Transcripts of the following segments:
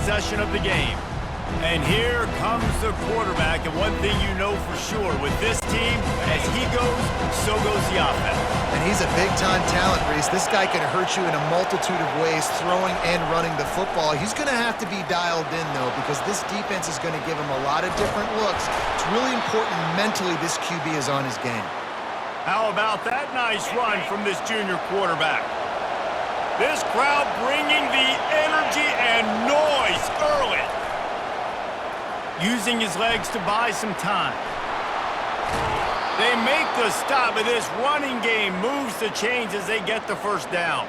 possession of the game. And here comes the quarterback, and one thing you know for sure, with this team, as he goes, so goes the offense. And he's a big-time talent, Reese. This guy can hurt you in a multitude of ways, throwing and running the football. He's going to have to be dialed in, though, because this defense is going to give him a lot of different looks. It's really important mentally this QB is on his game. How about that nice run from this junior quarterback? This crowd bringing the energy and noise early. Using his legs to buy some time. They make the stop, but this running game moves the chains as they get the first down.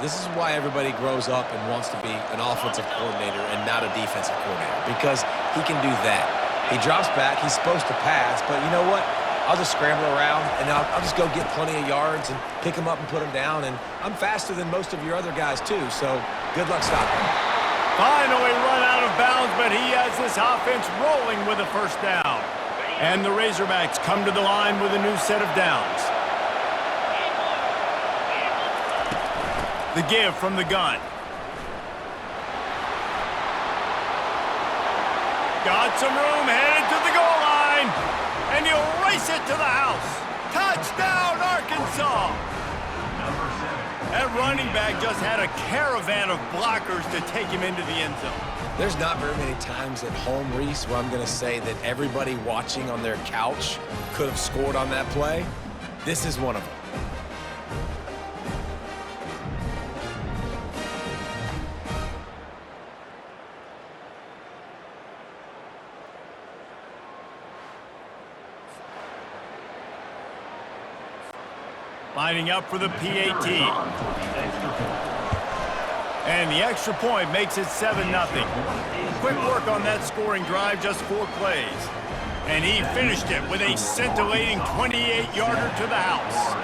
This is why everybody grows up and wants to be an offensive coordinator and not a defensive coordinator, because he can do that. He drops back, he's supposed to pass, but you know what? I'll just scramble around, and I'll just go get plenty of yards and pick him up and put him down, and I'm faster than most of your other guys too, so good luck stopping him. Finally run out of bounds, but he has this offense rolling with a first down. And the Razorbacks come to the line with a new set of downs. The give from the gun. Got some room, headed to the goal line. And he'll race it to the house. Touchdown, Arkansas! That running back just had a caravan of blockers to take him into the end zone. There's not very many times at home, Reese, where I'm going to say that everybody watching on their couch could have scored on that play. This is one of them. Lining up for the PAT. And the extra point makes it 7-0. Quick work on that scoring drive, just 4 plays. And he finished it with a scintillating 28-yarder to the house.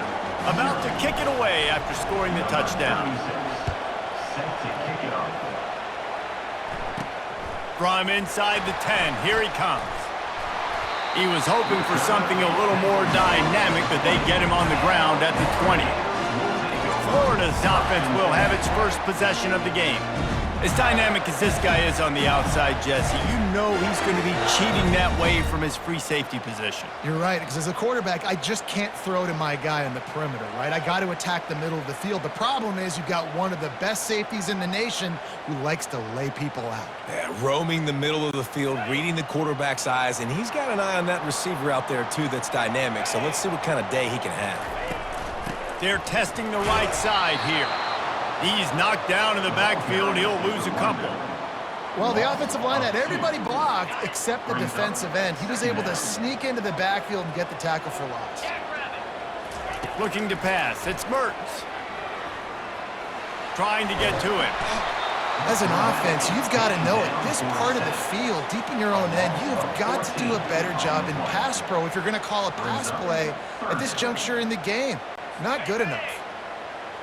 About to kick it away after scoring the touchdown. From inside the 10, here he comes. He was hoping for something a little more dynamic, but they get him on the ground at the 20. Florida's offense will have its first possession of the game. As dynamic as this guy is on the outside, Jesse, you know he's going to be cheating that way from his free safety position. You're right, because as a quarterback, I just can't throw to my guy on the perimeter, right? I got to attack the middle of the field. The problem is you've got one of the best safeties in the nation who likes to lay people out. Yeah, roaming the middle of the field, reading the quarterback's eyes, and he's got an eye on that receiver out there, too, that's dynamic. So let's see what kind of day he can have. They're testing the right side here. He's knocked down in the backfield. He'll lose a couple. Well, the offensive line had everybody blocked except the defensive end. He was able to sneak into the backfield and get the tackle for loss. Looking to pass. It's Mertens. Trying to get to him. As an offense, you've got to know it. This part of the field, deep in your own end, you've got to do a better job in pass pro if you're going to call a pass play at this juncture in the game. Not good enough.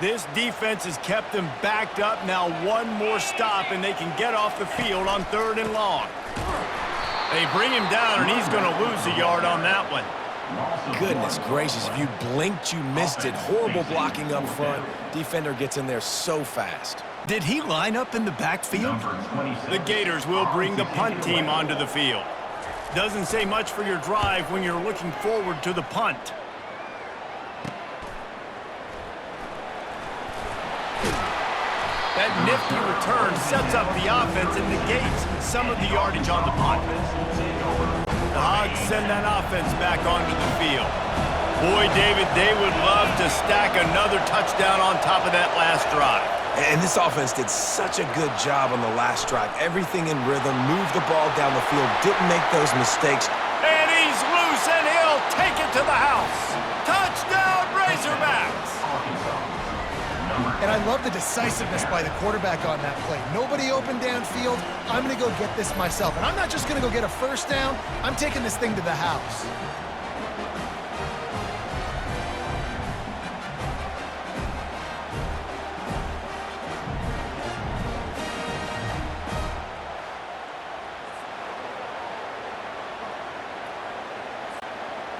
This defense has kept them backed up. Now one more stop, and they can get off the field on 3rd and long. They bring him down, and he's going to lose a yard on that one. Goodness gracious, if you blinked, you missed it. Horrible blocking up front. Defender gets in there so fast. Did he line up in the backfield? The Gators will bring the punt team onto the field. Doesn't say much for your drive when you're looking forward to the punt. That nifty return sets up the offense and negates some of the yardage on the punt. The Hogs send that offense back onto the field. Boy, David, they would love to stack another touchdown on top of that last drive. And this offense did such a good job on the last drive. Everything in rhythm, moved the ball down the field, didn't make those mistakes. And he's loose, and he'll take it to the house. Touchdown, Razorbacks! And I love the decisiveness by the quarterback on that play. Nobody open downfield. I'm going to go get this myself. And I'm not just going to go get a first down. I'm taking this thing to the house.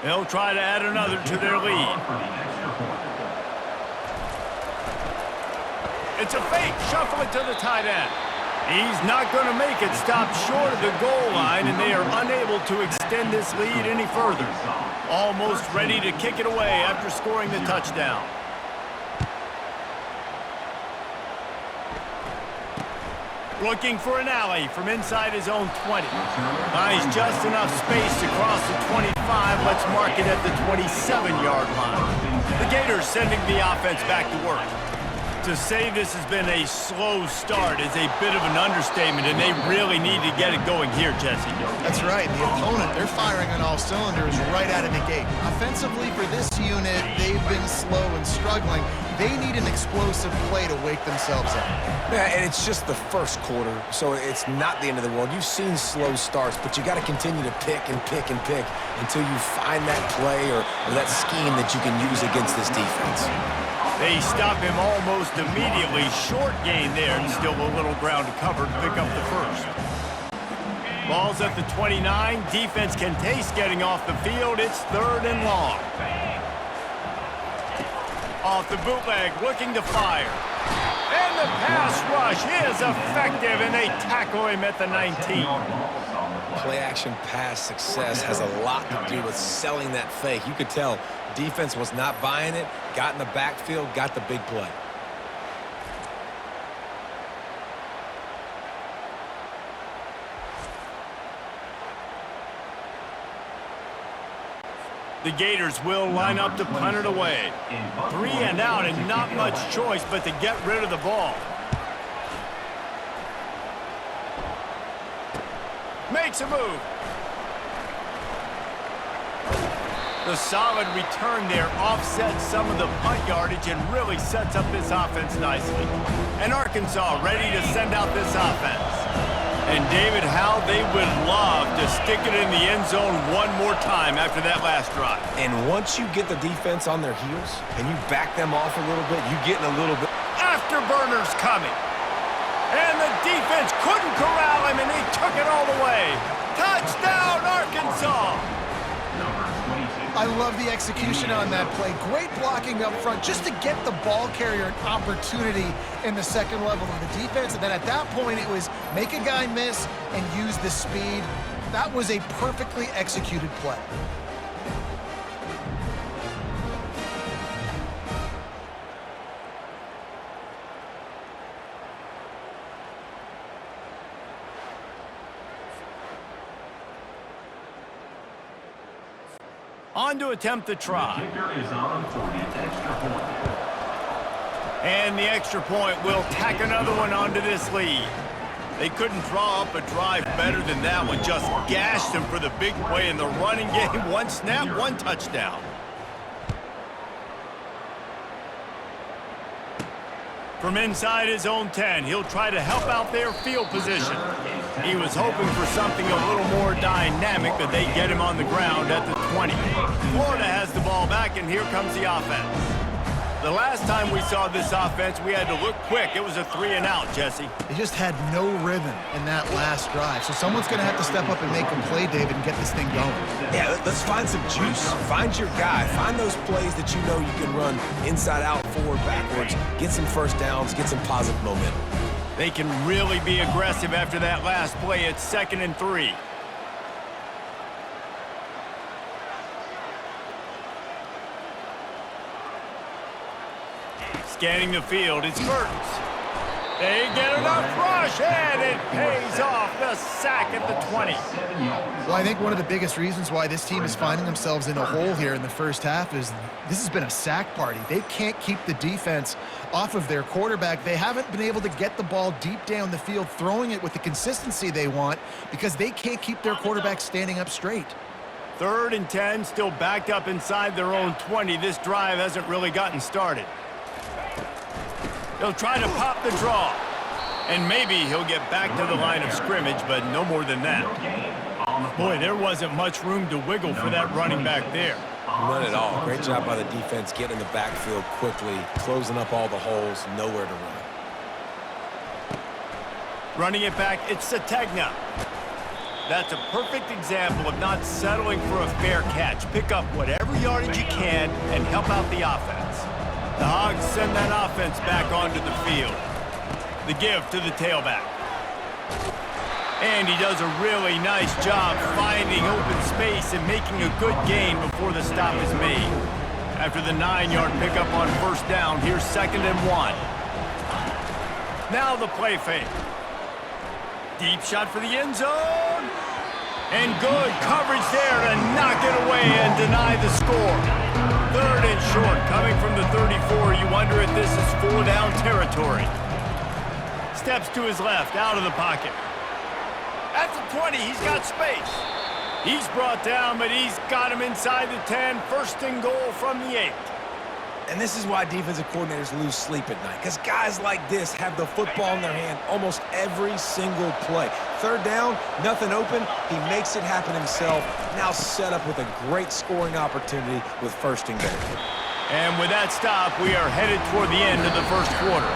They'll try to add another to their lead. It's a fake. Shuffle it to the tight end. He's not going to make it. Stop short of the goal line, and they are unable to extend this lead any further. Almost ready to kick it away after scoring the touchdown. Looking for an alley from inside his own 20. Finds just enough space to cross the 25. Let's mark it at the 27-yard line. The Gators sending the offense back to work. To say this has been a slow start is a bit of an understatement, and they really need to get it going here, Jesse. That's right. The opponent, they're firing on all cylinders right out of the gate. Offensively, for this unit, they've been slow and struggling. They need an explosive play to wake themselves up. Yeah, and it's just the first quarter, so it's not the end of the world. You've seen slow starts, but you got to continue to pick and pick and pick until you find that play or that scheme that you can use against this defense. They stop him almost immediately. Short gain there, and still a little ground to cover to pick up the first. Ball's at the 29. Defense can taste getting off the field. It's 3rd and long. Off the bootleg, looking to fire. And the pass rush is effective, and they tackle him at the 19. Play-action pass success has a lot to do with selling that fake. You could tell defense was not buying it, got in the backfield, got the big play. The Gators will line up to punt it away. 3 and out, and not much choice but to get rid of the ball. Makes a move. The solid return there offsets some of the punt yardage and really sets up this offense nicely. And Arkansas ready to send out this offense. And David, how they would love to stick it in the end zone one more time after that last drive. And once you get the defense on their heels and you back them off a little bit, you get in a little bit. Afterburners coming. And the defense couldn't corral him, and he took it all the way. Touchdown, Arkansas! I love the execution on that play. Great blocking up front just to get the ball carrier an opportunity in the second level of the defense. And then at that point, it was make a guy miss and use the speed. That was a perfectly executed play. On to attempt the try. And the extra point will tack another one onto this lead. They couldn't draw up a drive better than that one. Just gashed them for the big play in the running game. One snap, one touchdown. From inside his own 10, he'll try to help out their field position. He was hoping for something a little more dynamic, but they get him on the ground at the 20. Florida has the ball back, and here comes the offense. The last time we saw this offense, we had to look quick. It was a 3 and out, Jesse. They just had no rhythm in that last drive. So someone's going to have to step up and make a play, David, and get this thing going. Yeah, let's find some juice. Find your guy. Find those plays that you know you can run inside out, forward, backwards. Get some first downs. Get some positive momentum. They can really be aggressive after that last play. It's 2nd and 3. Scanning the field, it's Mertens. They get enough rush, and it pays off. The sack at the 20. Well, I think one of the biggest reasons why this team is finding themselves in a hole here in the first half is this has been a sack party. They can't keep the defense off of their quarterback. They haven't been able to get the ball deep down the field, throwing it with the consistency they want because they can't keep their quarterback standing up straight. 3rd and 10, still backed up inside their own 20. This drive hasn't really gotten started. He'll try to pop the draw. And maybe he'll get back to the line of scrimmage, but no more than that. Boy, there wasn't much room to wiggle for that running back there. None at all. Great job by the defense getting in the backfield quickly, closing up all the holes, nowhere to run. Running it back, it's Sategna. That's a perfect example of not settling for a fair catch. Pick up whatever yardage you can and help out the offense. The Hogs send that offense back onto the field. The give to the tailback. And he does a really nice job finding open space and making a good gain before the stop is made. After the 9-yard pickup on first down, here's 2nd and 1. Now the play fake. Deep shot for the end zone. And good coverage there to knock it away and deny the score. 3rd and short, coming from the 34. You wonder if this is 4-down territory. Steps to his left, out of the pocket. At the 20, he's got space. He's brought down, but he's got him inside the 10. 1st and goal from the 8. And this is why defensive coordinators lose sleep at night, because guys like this have the football in their hand almost every single play. 3rd down, nothing open, he makes it happen himself. Now set up with a great scoring opportunity with 1st and goal. And with that stop, we are headed toward the end of the 1st quarter.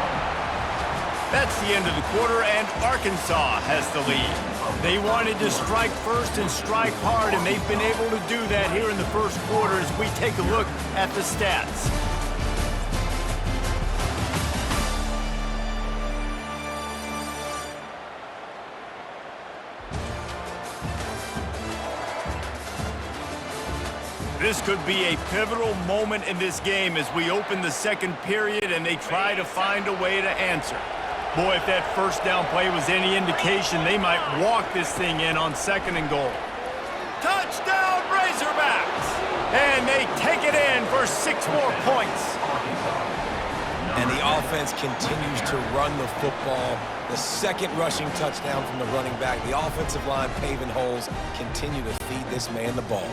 That's the end of the quarter, and Arkansas has the lead. They wanted to strike first and strike hard, and they've been able to do that here in the 1st quarter as we take a look at the stats. This could be a pivotal moment in this game as we open the 2nd period and they try to find a way to answer. Boy, if that 1st down play was any indication, they might walk this thing in on 2nd and goal. Touchdown, Razorbacks! And they take it in for 6 more points. And the offense continues to run the football. The 2nd rushing touchdown from the running back. The offensive line paving holes. Continue to feed this man the ball.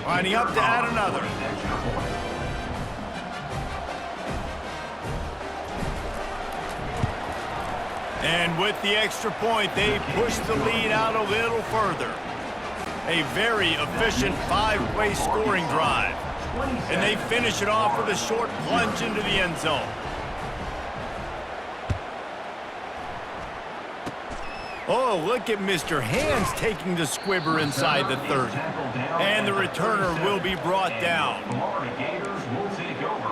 Lining up to add another. And with the extra point, they push the lead out a little further. A very efficient 5-play scoring drive. And they finish it off with a short plunge into the end zone. Oh, look at Mr. Hands taking the squibber inside the 30. And the returner will be brought down.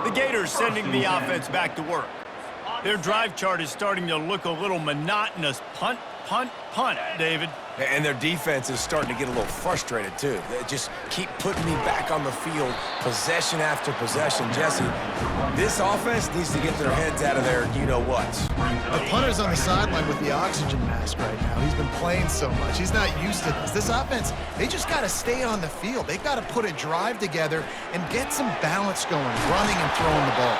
The Gators sending the offense back to work. Their drive chart is starting to look a little monotonous. Punt, punt, punt, David. And their defense is starting to get a little frustrated, too. They just keep putting me back on the field, possession after possession. Jesse, this offense needs to get their heads out of their you-know-whats. The punter's on the sideline with the oxygen mask right now. He's been playing so much. He's not used to this. This offense, they just got to stay on the field. They got to put a drive together and get some balance going, running and throwing the ball.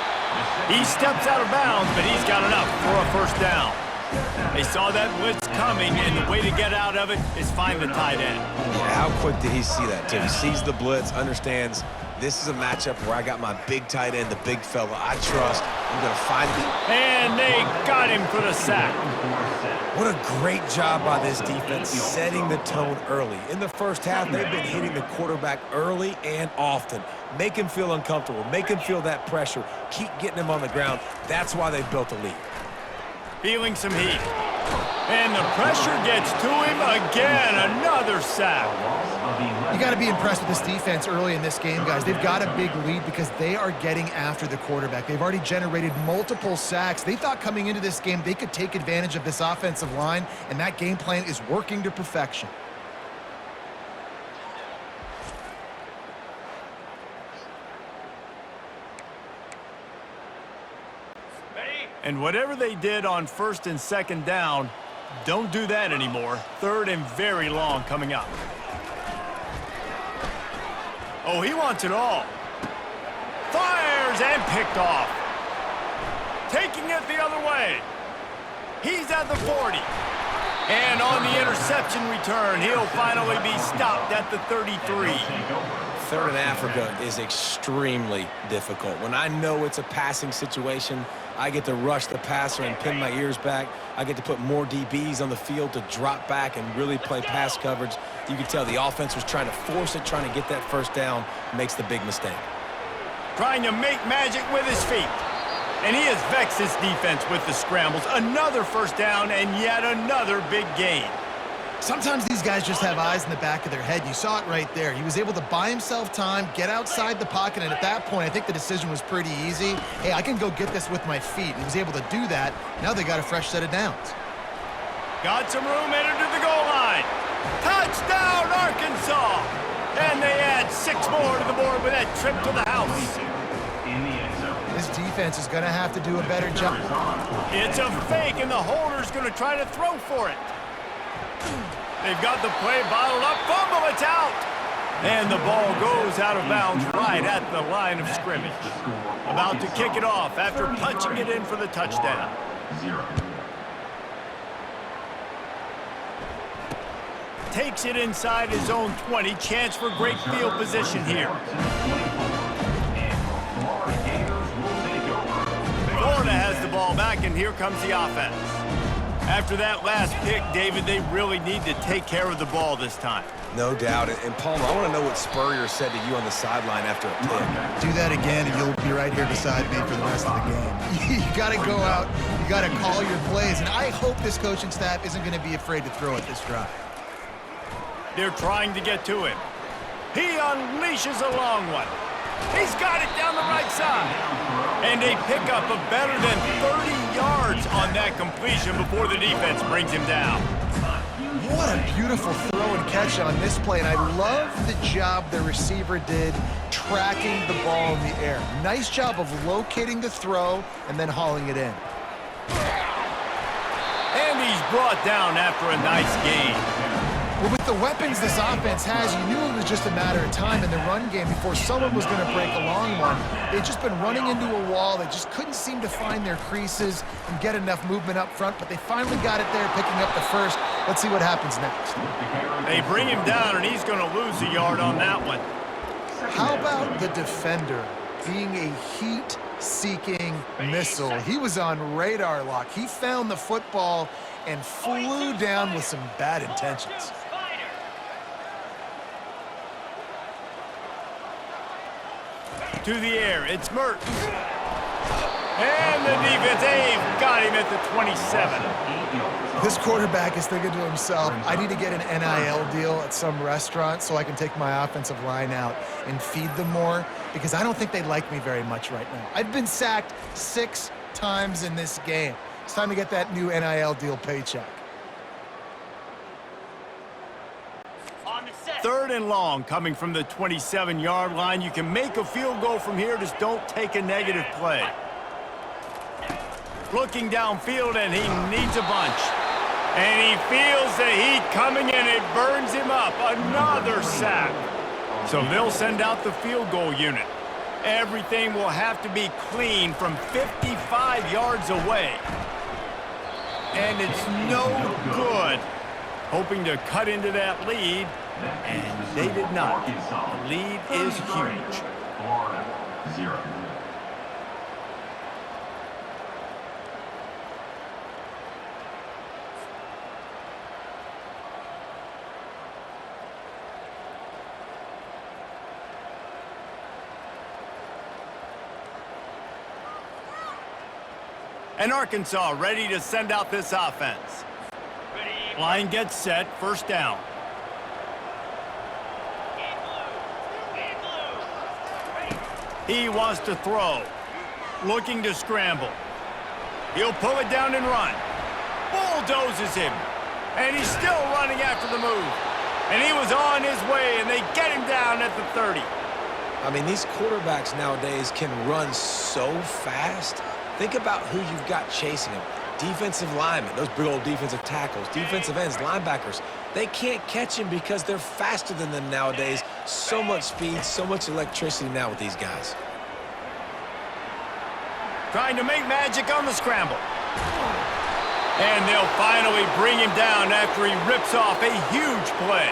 He steps out of bounds, but he's got enough for a 1st down. They saw that blitz coming, and the way to get out of it is find the tight end. Yeah, how quick did he see that, too? He sees the blitz, understands this is a matchup where I got my big tight end, the big fella I trust. I'm going to find him. And they got him for the sack. What a great job by this defense setting the tone early. In the 1st half, they've been hitting the quarterback early and often. Make him feel uncomfortable. Make him feel that pressure. Keep getting him on the ground. That's why they've built a lead. Feeling some heat. And the pressure gets to him again. Another sack. You got to be impressed with this defense early in this game, guys. They've got a big lead because they are getting after the quarterback. They've already generated multiple sacks. They thought coming into this game they could take advantage of this offensive line, and that game plan is working to perfection. And whatever they did on 1st and 2nd down, don't do that anymore. 3rd and very long coming up. Oh, he wants it all. Fires and picked off. Taking it the other way. He's at the 40. And on the interception return, he'll finally be stopped at the 33. 3rd in Africa is extremely difficult. When I know it's a passing situation, I get to rush the passer and pin my ears back. I get to put more DBs on the field to drop back and really play pass coverage. You can tell the offense was trying to force it, trying to get that 1st down, makes the big mistake. Trying to make magic with his feet. And he has vexed his defense with the scrambles. Another 1st down and yet another big gain. Sometimes these guys just have eyes in the back of their head. You saw it right there. He was able to buy himself time, get outside the pocket, and at that point, I think the decision was pretty easy. Hey, I can go get this with my feet. He was able to do that. Now they got a fresh set of downs. Got some room headed to the goal line. Touchdown, Arkansas! And they add 6 more to the board with that trip to the house. This defense is going to have to do a better job. It's a fake, and the holder's going to try to throw for it. They've got the play bottled up. Fumble, it's out! And the ball goes out of bounds right at the line of scrimmage. About to kick it off after punching it in for the touchdown. Takes it inside his own 20. Chance for great field position here. Florida has the ball back, and here comes the offense. After that last pick, David, they really need to take care of the ball this time. No doubt. And Palmer, I want to know what Spurrier said to you on the sideline after a pick. Do that again, and you'll be right here beside me for the rest of the game. You got to go out. You got to call your plays, and I hope this coaching staff isn't going to be afraid to throw it this drive. They're trying to get to him. He unleashes a long one. He's got it down the right side. And a pickup of better than 30 yards on that completion before the defense brings him down. What a beautiful throw and catch on this play, and I love the job the receiver did tracking the ball in the air. Nice job of locating the throw and then hauling it in. And he's brought down after a nice gain. Well, with the weapons this offense has, you knew it was just a matter of time in the run game before someone was going to break a long one. They'd just been running into a wall. They just couldn't seem to find their creases and get enough movement up front, but they finally got it there, picking up the first. Let's see what happens next. They bring him down, and he's going to lose a yard on that one. How about the defender being a heat-seeking missile? He was on radar lock. He found the football and flew down with some bad intentions. To the air, it's Mertens. And the defense, they've got him at the 27. This quarterback is thinking to himself, I need to get an NIL deal at some restaurant so I can take my offensive line out and feed them more, because I don't think they like me very much right now. I've been sacked 6 times in this game. It's time to get that new NIL deal paycheck. 3rd and long coming from the 27-yard line. You can make a field goal from here, just don't take a negative play. Looking downfield, and he needs a bunch. And he feels the heat coming in. It burns him up. Another sack. So they'll send out the field goal unit. Everything will have to be clean from 55 yards away. And it's no good. Hoping to cut into that lead, and they did not. The lead is huge. Florida, 0. And Arkansas ready to send out this offense. Line gets set, 1st down. He wants to throw. Looking to scramble. He'll pull it down and run. Bulldozes him. And he's still running after the move. And he was on his way, and they get him down at the 30. I mean, these quarterbacks nowadays can run so fast. Think about who you've got chasing them. Defensive linemen, those big old defensive tackles, defensive ends, linebackers. They can't catch him because they're faster than them nowadays. So much speed, so much electricity now with these guys. Trying to make magic on the scramble. And they'll finally bring him down after he rips off a huge play.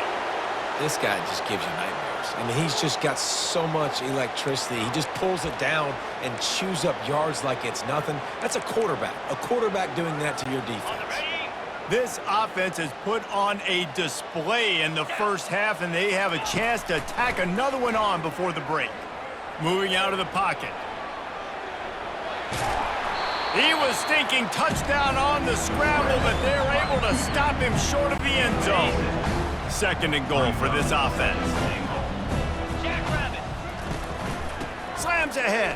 This guy just gives you nightmares. I mean, he's just got so much electricity. He just pulls it down and chews up yards like it's nothing. That's a quarterback doing that to your defense. This offense has put on a display in the first half, and they have a chance to tack another one on before the break. Moving out of the pocket. He was thinking touchdown on the scramble, but they're able to stop him short of the end zone. 2nd and goal for this offense. Slams ahead.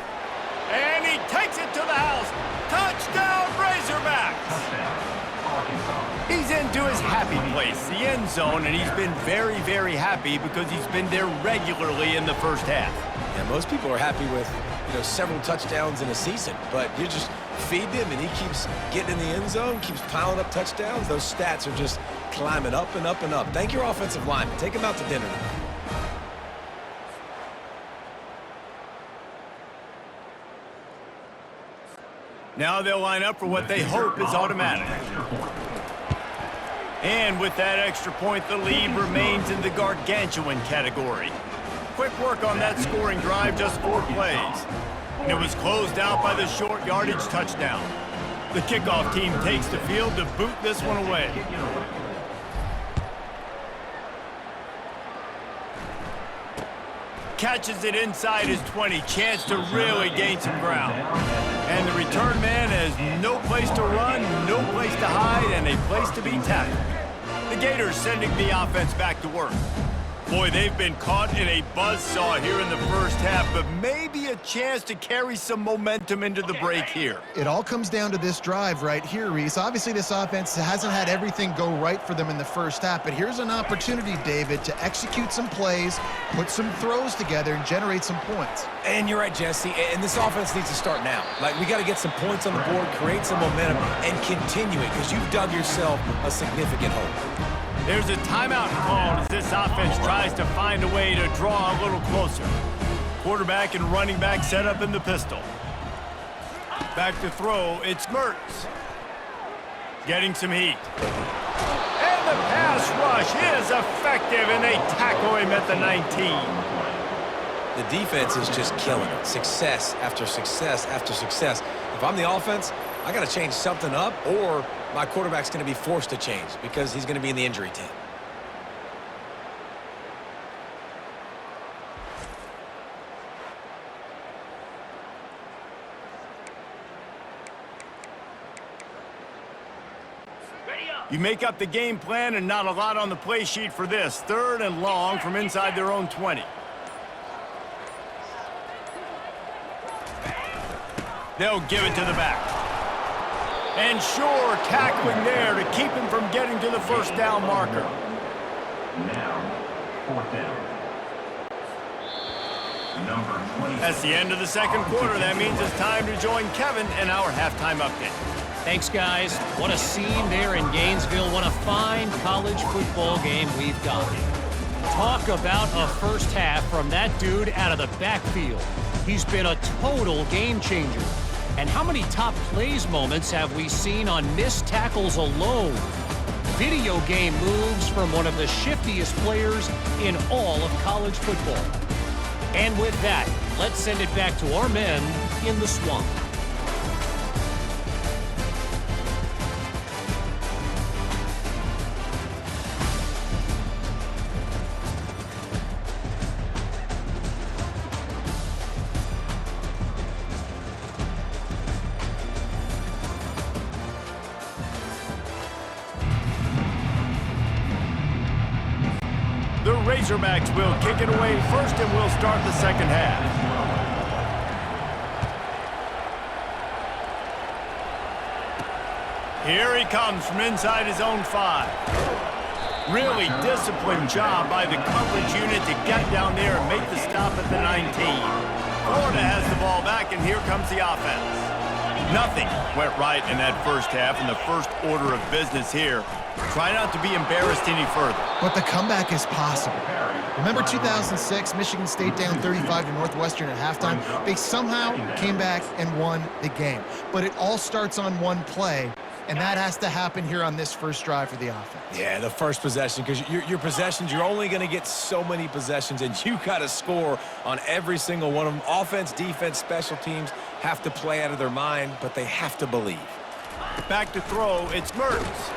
And he takes it to the house. Touchdown, Razorbacks! Touchdown, Arkansas. He's into his happy place, the end zone, and he's been very, very happy because he's been there regularly in the first half. Yeah, most people are happy with, several touchdowns in a season, but you just feed him and he keeps getting in the end zone, keeps piling up touchdowns. Those stats are just climbing up and up and up. Thank your offensive lineman. Take him out to dinner tonight. Now they'll line up for what they hope is automatic. And with that extra point, the lead remains in the gargantuan category. Quick work on that scoring drive, just 4 plays. And it was closed out by the short yardage touchdown. The kickoff team takes the field to boot this one away. Catches it inside his 20, chance to really gain some ground. And the return man has no place to run, no place to hide, and a place to be tackled. The Gators sending the offense back to work. Boy, they've been caught in a buzzsaw here in the first half, but maybe a chance to carry some momentum into the break here. It all comes down to this drive right here, Reese. Obviously, this offense hasn't had everything go right for them in the first half, but here's an opportunity, David, to execute some plays, put some throws together, and generate some points. And you're right, Jesse, and this offense needs to start now. We got to get some points on the board, create some momentum, and continue it, because you've dug yourself a significant hole. There's a timeout called as this offense tries to find a way to draw a little closer. Quarterback and running back set up in the pistol. Back to throw, it's Mertz. Getting some heat. And the pass rush is effective, and they tackle him at the 19. The defense is just killing it. Success after success after success. If I'm the offense, I got to change something up, or my quarterback's going to be forced to change because he's going to be in the injury team. You make up the game plan and not a lot on the play sheet for this. 3rd and long from inside their own 20. They'll give it to the back. And sure, tackling there to keep him from getting to the first down marker. Now, 4th down. Number 20. That's the end of the second quarter. That means it's time to join Kevin in our halftime update. Thanks, guys. What a scene there in Gainesville. What a fine college football game we've got. Talk about a first half from that dude out of the backfield. He's been a total game changer. And how many top plays moments have we seen on missed tackles alone? Video game moves from one of the shiftiest players in all of college football. And with that, let's send it back to our men in the swamp. The Razorbacks will kick it away first, and we'll start the second half. Here he comes from inside his own 5. Really disciplined job by the coverage unit to get down there and make the stop at the 19. Florida has the ball back, and here comes the offense. Nothing went right in that first half, and the first order of business here. Try not to be embarrassed any further. But the comeback is possible. Remember 2006, Michigan State down 35 to Northwestern at halftime? They somehow came back and won the game. But it all starts on one play, and that has to happen here on this first drive for the offense. Yeah, the first possession, because your possessions, you're only going to get so many possessions, and you got to score on every single one of them. Offense, defense, special teams have to play out of their mind, but they have to believe. Back to throw, it's Mertz.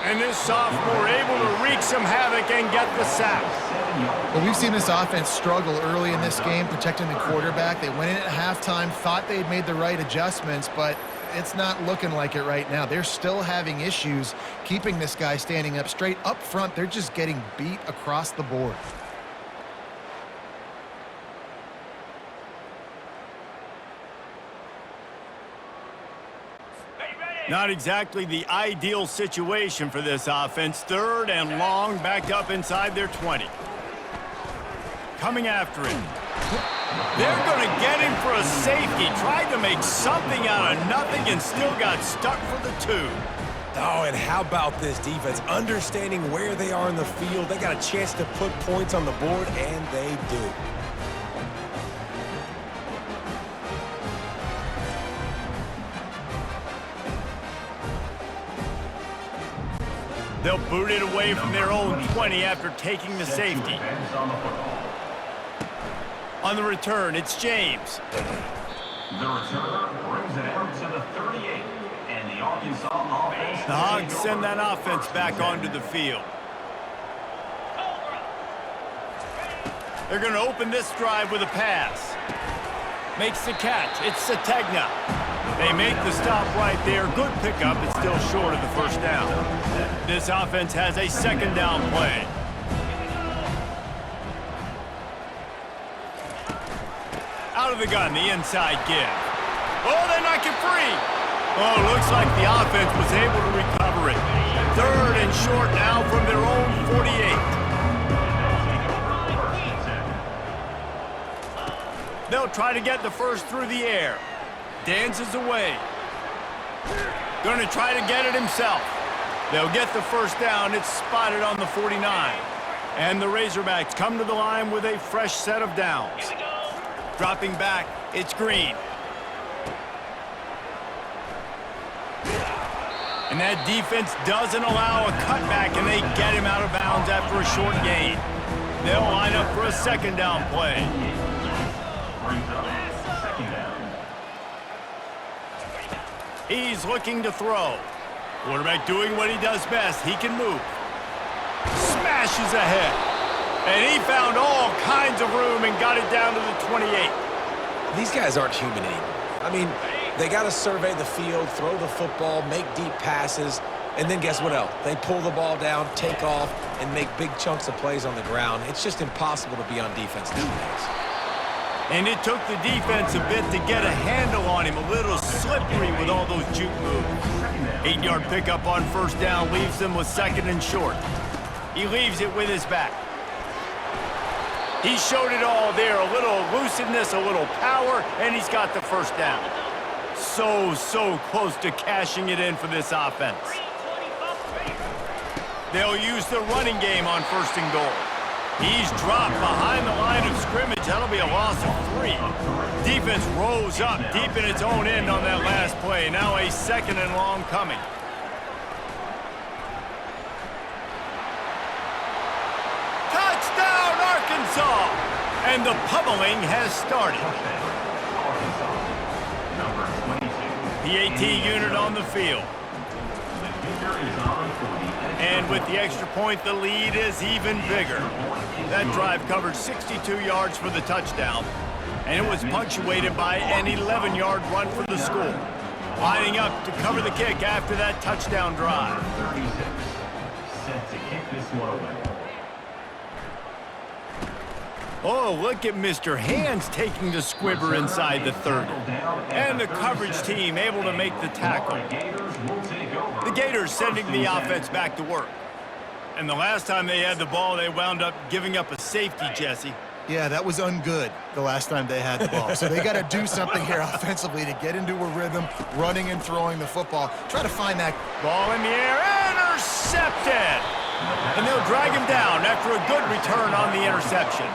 And this sophomore able to wreak some havoc and get the sack. Well, we've seen this offense struggle early in this game, protecting the quarterback. They went in at halftime, thought they'd made the right adjustments, but it's not looking like it right now. They're still having issues keeping this guy standing up straight. Up front, they're just getting beat across the board. Not exactly the ideal situation for this offense. 3rd and long, backed up inside their 20. Coming after him. They're going to get him for a safety. Tried to make something out of nothing and still got stuck for the 2. Oh, and how about this defense? Understanding where they are in the field. They got a chance to put points on the board, and they do. They'll boot it away from their own 20 after taking the safety. On the return, it's James. The returner brings it out to the 38. And the Arkansas offense. The Hogs send that offense back onto the field. They're going to open this drive with a pass. Makes the catch. It's Sategna. They make the stop right there. Good pickup. It's still short of the first down. This offense has a 2nd down play. Out of the gun, the inside give. Oh, they knock it free. Oh, looks like the offense was able to recover it. 3rd and short now from their own 48. They'll try to get the first through the air. Dances away. Going to try to get it himself. They'll get the first down. It's spotted on the 49. And the Razorbacks come to the line with a fresh set of downs. Dropping back, it's Green. And that defense doesn't allow a cutback, and they get him out of bounds after a short gain. They'll line up for a 2nd down play. He's looking to throw. Quarterback doing what he does best. He can move. Smashes ahead. And he found all kinds of room and got it down to the 28. These guys aren't human anymore. I mean, they got to survey the field, throw the football, make deep passes, and then guess what else? They pull the ball down, take off, and make big chunks of plays on the ground. It's just impossible to be on defense nowadays. And it took the defense a bit to get a handle on him. A little slippery with all those juke moves. 8-yard pickup on first down leaves them with 2nd and short. He leaves it with his back. He showed it all there. A little elusiveness, a little power, and he's got the first down. So close to cashing it in for this offense. They'll use the running game on 1st and goal. He's dropped behind the line of scrimmage. That'll be a loss of 3. Defense rose up deep in its own end on that last play. Now a 2nd and long coming. Touchdown, Arkansas! And the pummeling has started. PAT unit on the field. And with the extra point, the lead is even bigger. That drive covered 62 yards for the touchdown, and it was punctuated by an 11-yard run for the score. Lining up to cover the kick after that touchdown drive. 36, set to kick this one away. Oh, look at Mr. Hands taking the squibber inside the 30. And the coverage team able to make the tackle. The Gators sending the offense back to work. And the last time they had the ball, they wound up giving up a safety, Jesse. Yeah, that was ungood the last time they had the ball. So they got to do something here offensively to get into a rhythm, running and throwing the football. Try to find that Ball in the air, intercepted! And they'll drag him down after a good return on the interception.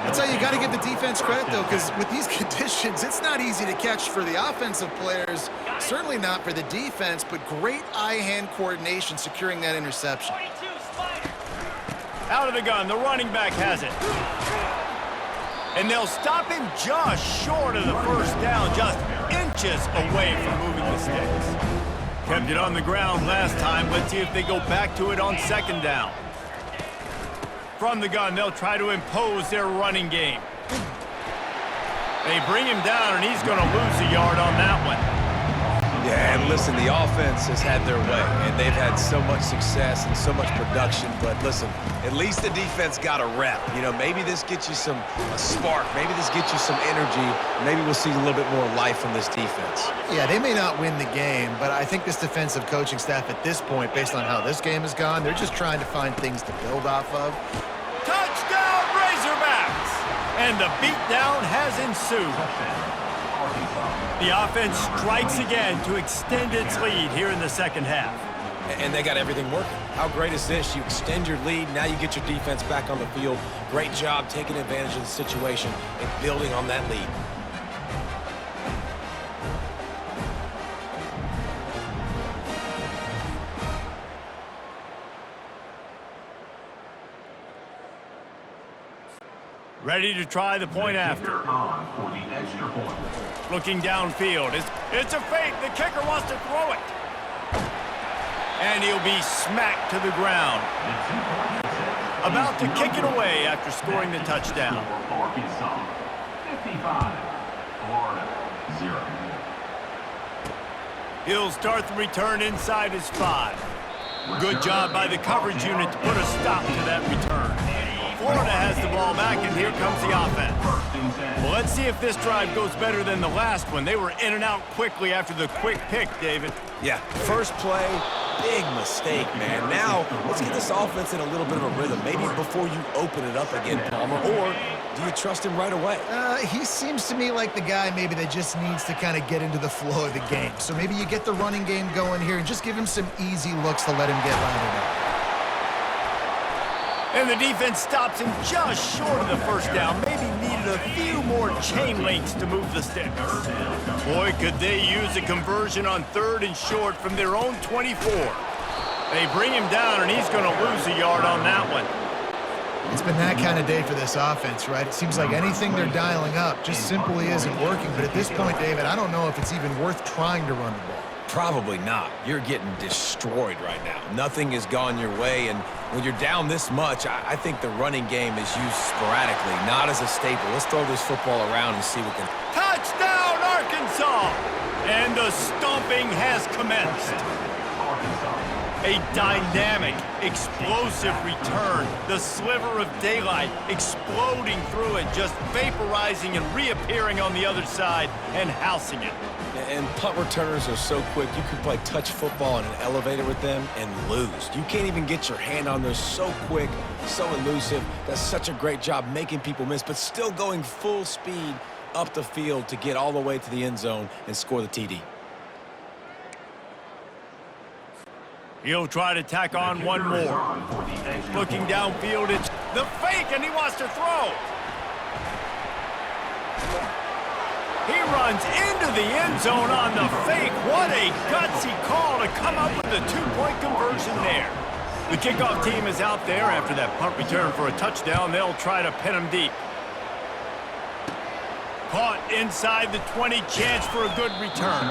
That's how you got to give the defense credit, though, because with these conditions, it's not easy to catch for the offensive players, certainly not for the defense, but great eye-hand coordination securing that interception. Out of the gun, the running back has it. And they'll stop him just short of the first down, just inches away from moving the sticks. Kept it on the ground last time. Let's see if they go back to it on 2nd down. From the gun, they'll try to impose their running game. They bring him down, and he's going to lose a yard on that one. Yeah, and listen, the offense has had their way, and they've had so much success and so much production. But listen, at least the defense got a rep. You know, maybe this gets you a spark. Maybe this gets you some energy. Maybe we'll see a little bit more life from this defense. Yeah, they may not win the game, but I think this defensive coaching staff at this point, based on how this game has gone, they're just trying to find things to build off of. Touchdown, Razorbacks! And the beatdown has ensued. The offense strikes again to extend its lead here in the second half. And they got everything working. How great is this? You extend your lead, now you get your defense back on the field. Great job taking advantage of the situation and building on that lead. Ready to try the point after. On for the extra point. Looking downfield. It's a fake. The kicker wants to throw it. And he'll be smacked to the ground. About to kick it away after scoring the touchdown. Arkansas, 55. Florida, 0. He'll start the return inside his 5. Good job by the coverage unit to put a stop to that return. Florida has the ball back, and here comes the offense. Well, let's see if this drive goes better than the last one. They were in and out quickly after the quick pick, David. Yeah, first play, big mistake, man. Now, let's get this offense in a little bit of a rhythm. Maybe before you open it up again, Palmer, or do you trust him right away? He seems to me like the guy maybe that just needs to kind of get into the flow of the game. So maybe you get the running game going here and just give him some easy looks to let him get rounded up. And the defense stops him just short of the first down. Maybe needed a few more chain links to move the sticks. Boy, could they use a conversion on 3rd and short from their own 24. They bring him down, and he's going to lose a yard on that one. It's been that kind of day for this offense, right? It seems like anything they're dialing up just simply isn't working. But at this point, David, I don't know if it's even worth trying to run the ball. Probably not. You're getting destroyed right now. Nothing has gone your way, and when you're down this much, I think the running game is used sporadically, not as a staple. Let's throw this football around and see what can... Touchdown, Arkansas! And the stomping has commenced. A dynamic, explosive return. The sliver of daylight exploding through it, just vaporizing and reappearing on the other side and housing it. And punt returners are so quick, you could play touch football in an elevator with them and lose. You can't even get your hand on those. So quick, so elusive. Does such a great job making people miss, but still going full speed up the field to get all the way to the end zone and score the TD. He'll try to tack on one more. Looking downfield, it's the fake, and he wants to throw. He runs into the end zone on the fake. What a gutsy call to come up with a 2-point conversion there. The kickoff team is out there after that punt return for a touchdown. They'll try to pin him deep. Caught inside the 20, chance for a good return.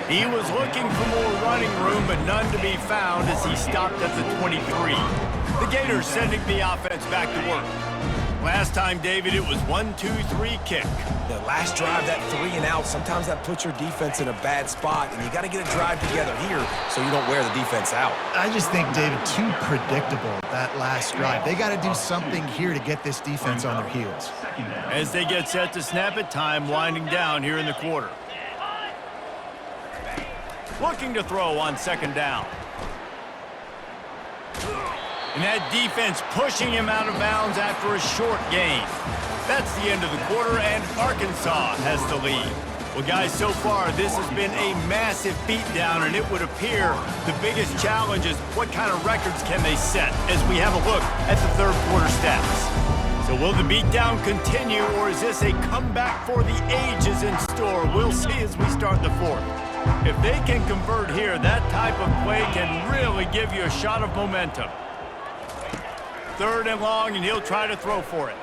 He was looking for more running room, but none to be found as he stopped at the 23. The Gators sending the offense back to work. Last time, David, it was 1-2-3 kick. The last drive, that 3 and out, sometimes that puts your defense in a bad spot, and you got to get a drive together here so you don't wear the defense out. I just think, David, too predictable, that last drive. They got to do something here to get this defense on their heels. As they get set to snap it, time winding down here in the quarter. Looking to throw on 2nd down. And that defense pushing him out of bounds after a short gain. That's the end of the quarter, and Arkansas has the lead. Well, guys, so far, this has been a massive beatdown, and it would appear the biggest challenge is what kind of records can they set as we have a look at the 3rd quarter stats. So will the beatdown continue, or is this a comeback for the ages in store? We'll see as we start the 4th. If they can convert here, that type of play can really give you a shot of momentum. 3rd and long, and he'll try to throw for it.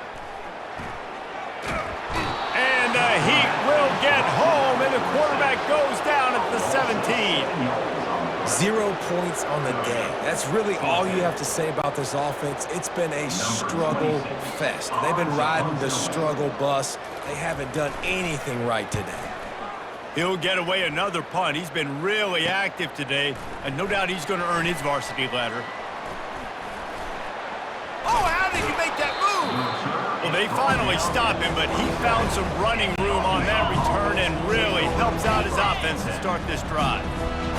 And the Heat will get home, and the quarterback goes down at the 17. 0 points on the day. That's really all you have to say about this offense. It's been a struggle fest. They've been riding the struggle bus. They haven't done anything right today. He'll get away another punt. He's been really active today, and no doubt he's going to earn his varsity letter. Oh, how did he make that move? Well, they finally stop him, but he found some running room on that return and really helps out his offense to start this drive.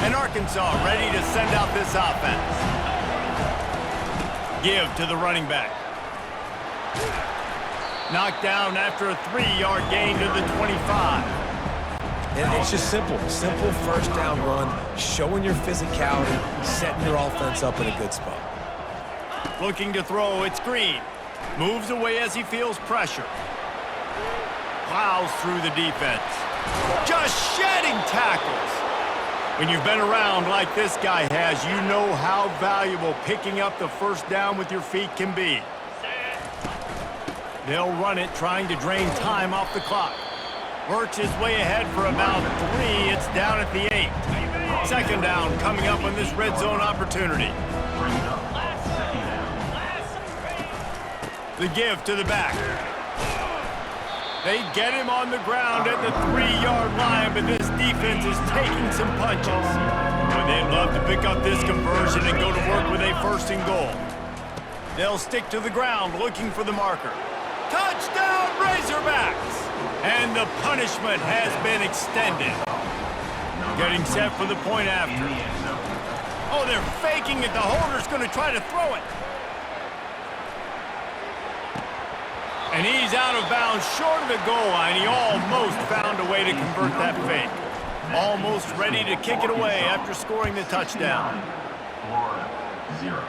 And Arkansas ready to send out this offense. Give to the running back. Knocked down after a 3-yard gain to the 25. And it's just simple first down run, showing your physicality, setting your offense up in a good spot. Looking to throw, it's Green. Moves away as he feels pressure. Plows through the defense. Just shedding tackles. When you've been around like this guy has, you know how valuable picking up the first down with your feet can be. They'll run it, trying to drain time off the clock. Works his way ahead for about 3. It's down at the 8. Second down coming up on this red zone opportunity. The give to the back. They get him on the ground at the 3-yard line, but this defense is taking some punches. But they'd love to pick up this conversion and go to work with a 1st and goal. They'll stick to the ground looking for the marker. Touchdown, Razorbacks! And the punishment has been extended. Getting set for the point after. Oh, they're faking it. The holder's going to try to throw it. And he's out of bounds short of the goal line. He almost found a way to convert that fake. Almost ready to kick it away after scoring the touchdown. Florida, 0.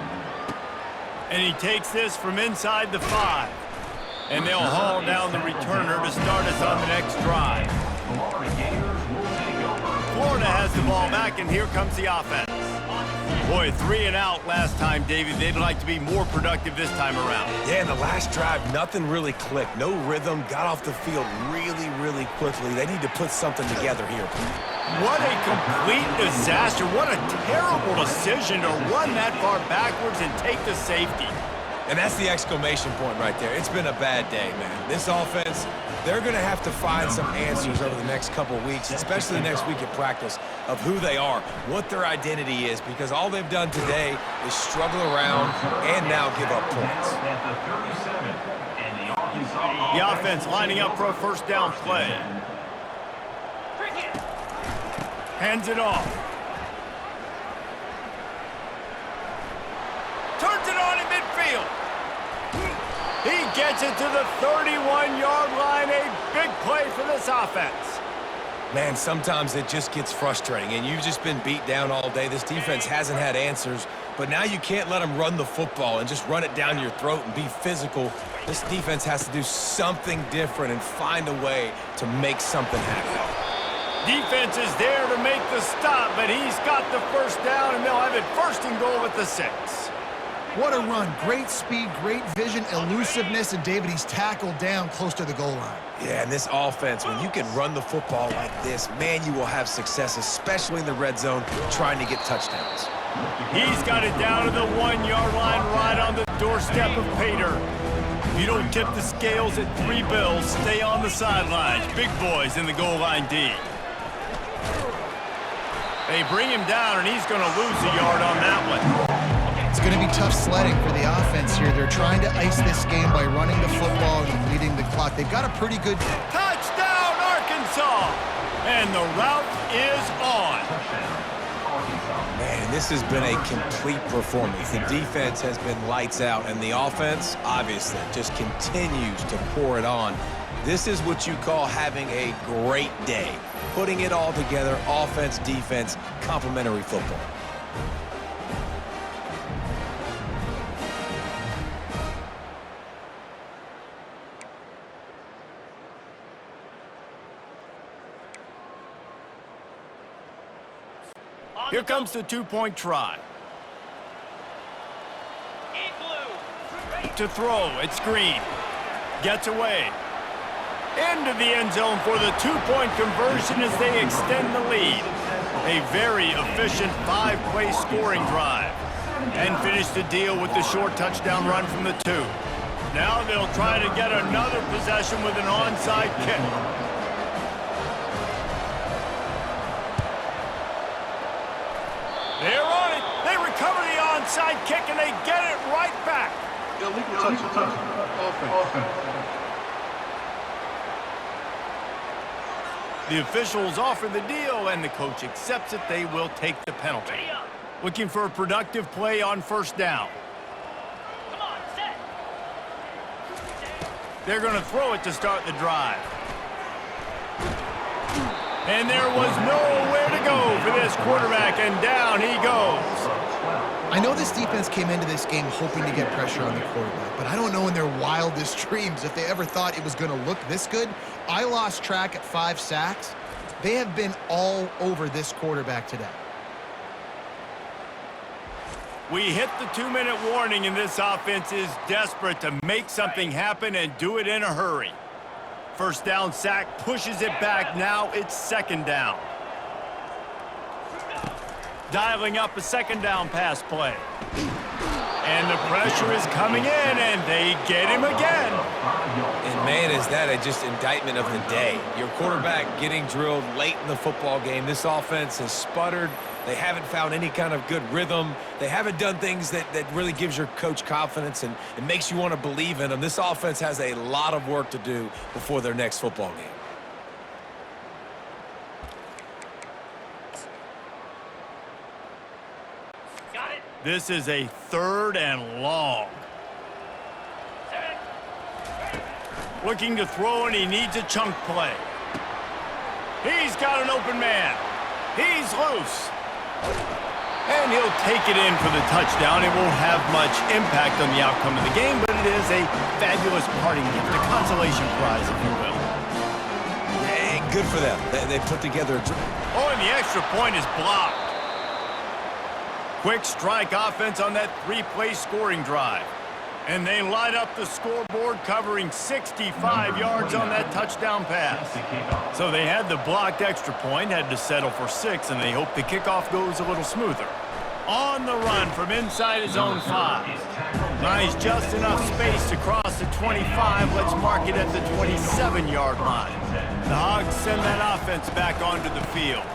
And he takes this from inside the 5. And they'll haul down the returner to start us on the next drive. Florida has the ball back, and here comes the offense. Boy, 3 and out last time, David. They'd like to be more productive this time around. Yeah, in the last drive, nothing really clicked. No rhythm, got off the field really quickly. They need to put something together here. What a complete disaster. What a terrible decision to run that far backwards and take the safety. And that's the exclamation point right there. It's been a bad day, man. This offense, they're going to have to find some answers over the next couple weeks, especially the next week at practice, of who they are, what their identity is, because all they've done today is struggle around and now give up points. The offense lining up for a first down play. Hands it off. Turns it on in midfield. He gets it to the 31-yard line. A big play for this offense. Man, sometimes it just gets frustrating, and you've just been beat down all day. This defense hasn't had answers, but now you can't let them run the football and just run it down your throat and be physical. This defense has to do something different and find a way to make something happen. Defense is there to make the stop, but he's got the first down, and they'll have it 1st and goal at the 6. What a run. Great speed, great vision, elusiveness, and David, he's tackled down close to the goal line. Yeah, and this offense, when you can run the football like this, man, you will have success, especially in the red zone, trying to get touchdowns. He's got it down to the 1-yard line right on the doorstep of Pater. If you don't tip the scales at 3 bills, stay on the sidelines. Big boys in the goal line D. They bring him down, and he's going to lose a yard on that one. It's going to be tough sledding for the offense here. They're trying to ice this game by running the football and leading the clock. They've got a pretty good... Touchdown, Arkansas! And the route is on. Man, this has been a complete performance. The defense has been lights out, and the offense, obviously, just continues to pour it on. This is what you call having a great day. Putting it all together, offense, defense, complementary football. Here comes the 2-point try. To throw, it's Green. Gets away. Into the end zone for the 2-point conversion as they extend the lead. A very efficient 5-play scoring drive. And finish the deal with the short touchdown run from the 2. Now they'll try to get another possession with an onside kick. onside kick, and they get it right back. Illegal touch. Offense. The officials offer the deal, and the coach accepts it. They will take the penalty. Looking for a productive play on first down. Come on, set. They're going to throw it to start the drive. And there was nowhere to go for this quarterback, and down he goes. I know this defense came into this game hoping to get pressure on the quarterback, but I don't know in their wildest dreams if they ever thought it was going to look this good. I lost track at 5 sacks. They have been all over this quarterback today. We hit the 2-minute warning, and this offense is desperate to make something happen and do it in a hurry. First down sack pushes it back. Now it's second down. Dialing up a second down pass play. And the pressure is coming in, and they get him again. And, man, is that just indictment of the day. Your quarterback getting drilled late in the football game. This offense has sputtered. They haven't found any kind of good rhythm. They haven't done things that really gives your coach confidence and it makes you want to believe in them. This offense has a lot of work to do before their next football game. Got it. This is a 3rd and long. Looking to throw, and he needs a chunk play. He's got an open man. He's loose. And he'll take it in for the touchdown. It won't have much impact on the outcome of the game, but it is a fabulous parting gift, a consolation prize, if you will. Hey, good for them. They put together a... Oh, and the extra point is blocked. Quick strike offense on that 3-play scoring drive. And they light up the scoreboard, covering 65 yards on that touchdown pass. So they had the blocked extra point, had to settle for 6, and they hope the kickoff goes a little smoother. On the run from inside his own 5. Finds just enough space to cross the 25. Let's mark it at the 27-yard line. The Hogs send that offense back onto the field.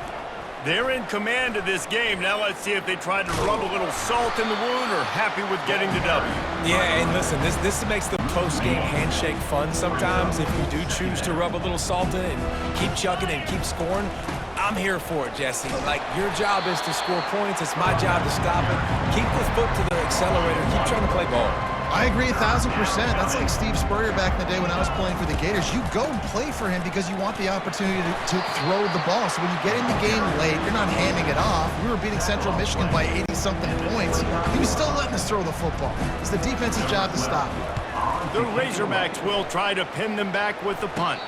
They're in command of this game. Now let's see if they try to rub a little salt in the wound or happy with getting the W. Yeah, and listen, this makes the post-game handshake fun sometimes. If you do choose to rub a little salt in it and keep chucking and keep scoring, I'm here for it, Jesse. Like, your job is to score points. It's my job to stop it. Keep the foot to the accelerator. Keep trying to play ball. I agree 1,000%. That's like Steve Spurrier back in the day when I was playing for the Gators. You go and play for him because you want the opportunity to throw the ball. So when you get in the game late, you're not handing it off. We were beating Central Michigan by 80-something points. He was still letting us throw the football. It's the defense's job to stop it. The Razorbacks will try to pin them back with the punt.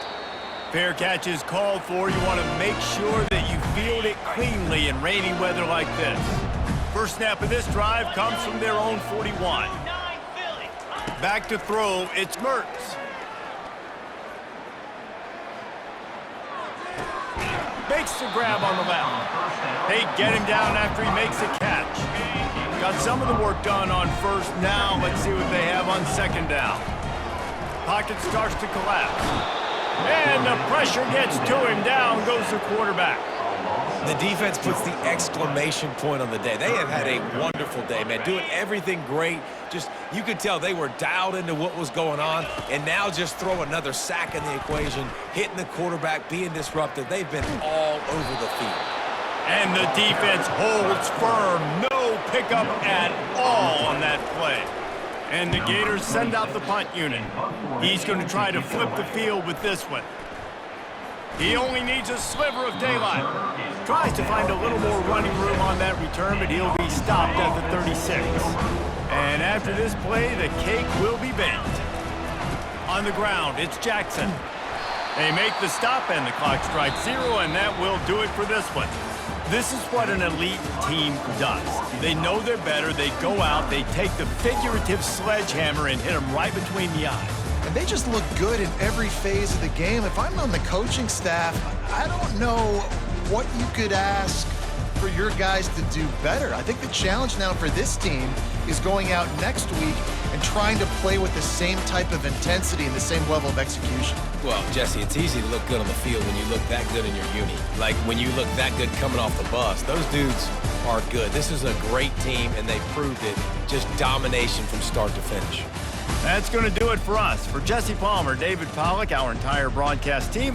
Fair catch is called for. You want to make sure that you field it cleanly in rainy weather like this. First snap of this drive comes from their own 41. Back to throw, it's Mertz. Makes the grab on the left. They get him down after he makes a catch. Got some of the work done on first. Now let's see what they have on second down. Pocket starts to collapse. And the pressure gets to him. Down goes the quarterback. The defense puts the exclamation point on the day. They have had a wonderful day, man. Doing everything great. Just, you could tell they were dialed into what was going on. And now just throw another sack in the equation, hitting the quarterback, being disruptive. They've been all over the field. And the defense holds firm. No pickup at all on that play. And the Gators send out the punt unit. He's going to try to flip the field with this one. He only needs a sliver of daylight. Tries to find a little more running room on that return, but he'll be stopped at the 36. And after this play, the cake will be baked. On the ground, it's Jackson. They make the stop, and the clock strikes 0, and that will do it for this one. This is what an elite team does. They know they're better. They go out, they take the figurative sledgehammer and hit them right between the eyes. And they just look good in every phase of the game. If I'm on the coaching staff, I don't know what you could ask for your your guys to do better. I think the challenge now for this team is going out next week and trying to play with the same type of intensity and the same level of execution. Well, Jesse, it's easy to look good on the field when you look that good in your uni. Like when you look that good coming off the bus. Those dudes are good. This is a great team, and they proved it. Just domination from start to finish. That's going to do it for us. For Jesse Palmer, David Pollack, our entire broadcast team.